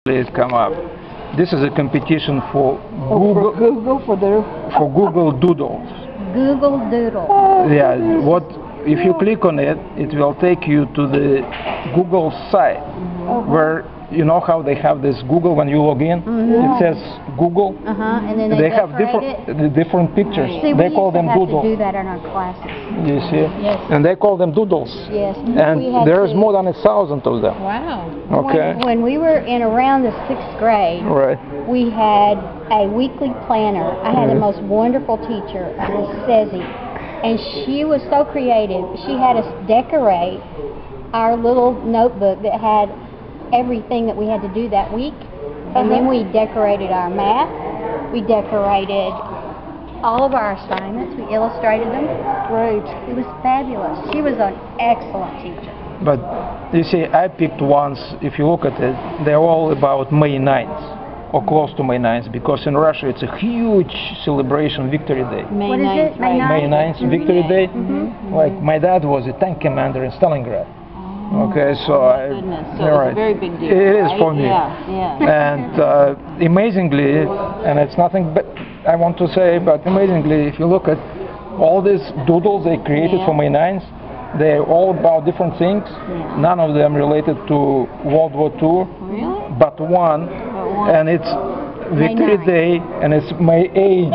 Please come up. This is a competition for Google for Google Doodles. Google Doodle. Yeah, if you click on it, it will take you to the Google site where you know how they have this Google when you log in. It says Google. And then they have decorate different pictures. See, they call them doodles. doodles. We used to have to do that in our classes. You see? Yes. And they call them doodles. Yes. And there's more than 1,000 of them. Wow. Okay. When we were in around the 6th grade, Right. we had a weekly planner. I had the most wonderful teacher, Miss Sezzy, and she was so creative. She had us decorate our little notebook that had everything that we had to do that week, and then we decorated our math. We decorated all of our assignments. We illustrated them. Great. It was fabulous. She was an excellent teacher. But you see, I picked ones, if you look at it, they're all about May 9th, or close to May 9th, because in Russia it's a huge celebration, Victory Day. What is it? May 9th? May 9th, Victory Day. Like my dad was a tank commander in Stalingrad. Okay, so So it's a very big deal. It is right? for me. Yeah. And amazingly, and it's nothing but I want to say, but amazingly, if you look at all these doodles they created for May 9th, they're all about different things. None of them related to World War II, Really? but one, and it's Victory Day, and it's May 8th.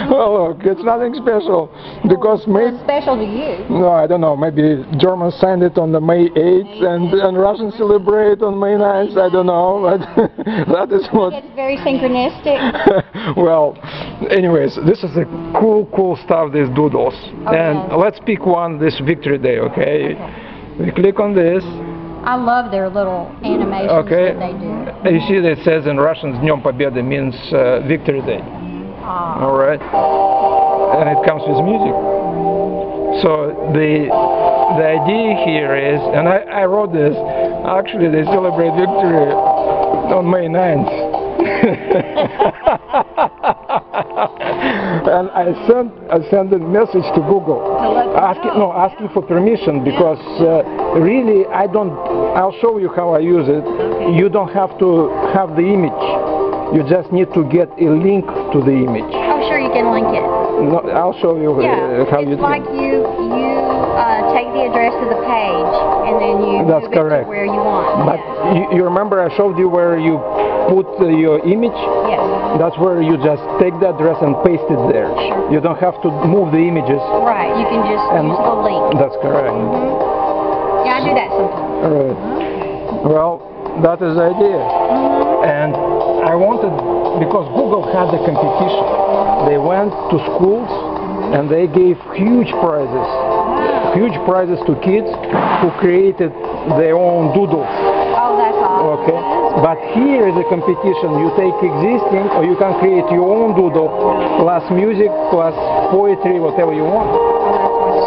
Well, look, it's nothing special because May. It's special to you. No, I don't know. Maybe Germans signed it on the May 8th, and Russians celebrate on May 9th. I don't know, but that is what. It's very synchronistic. Well, anyways, this is the cool stuff. These doodles, and let's pick one. This Victory Day, okay? We click on this. I love their little animations that they do. You see that it says in Russian, Dnем Победы means Victory Day. All right, and it comes with music. So the idea here is, and I wrote this. Actually, they celebrate victory on May 9th. And I sent a message to Google asking for permission, because really I'll show you how I use it. You don't have to have the image, you just need to get a link to the image. Oh, sure, you can link it. No, I'll show you how you do it. It's like you take the address of the page and then you That's move correct. it to where you want. But you remember I showed you where you put your image? Yes. That's where you just take the address and paste it there. Sure. You don't have to move the images. Right, you can just use the link. That's correct. Yeah, I do that sometimes. All right. Well, that is the idea. And I wanted, because Google had the competition, they went to schools and they gave huge prizes to kids who created their own doodles. Oh, that's awesome. Okay, but here is a competition. You take existing, or you can create your own doodle, plus music, plus poetry, whatever you want.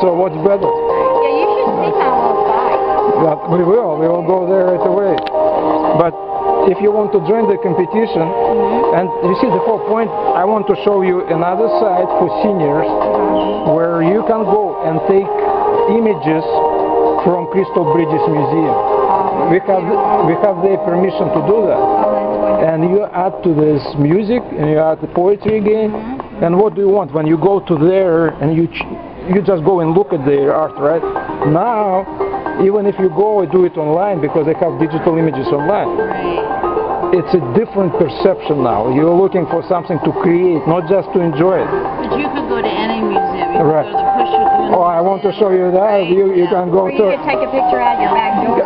So what's better? Yeah, you should see my little site. But we will go there right away. But if you want to join the competition, and you see the whole point, I want to show you another site for seniors where you can go and take images from Crystal Bridges Museum. We have their permission to do that. And you add to this music, and you add the poetry again. And what do you want when you go to there and you just go and look at their art, right? Now, even if you go and do it online, because they have digital images online, it's a different perception now. You're looking for something to create, not just to enjoy it. But you could go to any museum. You Right. could go to the Pushkin. Oh, I want to show you that. Right, You can go Or you to. could take a picture out your back door.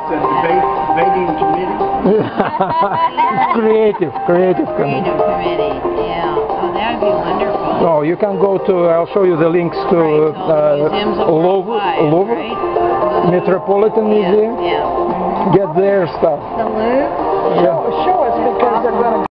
Creative Creative committee. Yeah. Oh, that would be wonderful. No, you can go to. I'll show you the links to Museums of worldwide, Louvre, right? Metropolitan Museum. Yeah. Get their stuff. The Louvre. Yeah. Show us because they're going to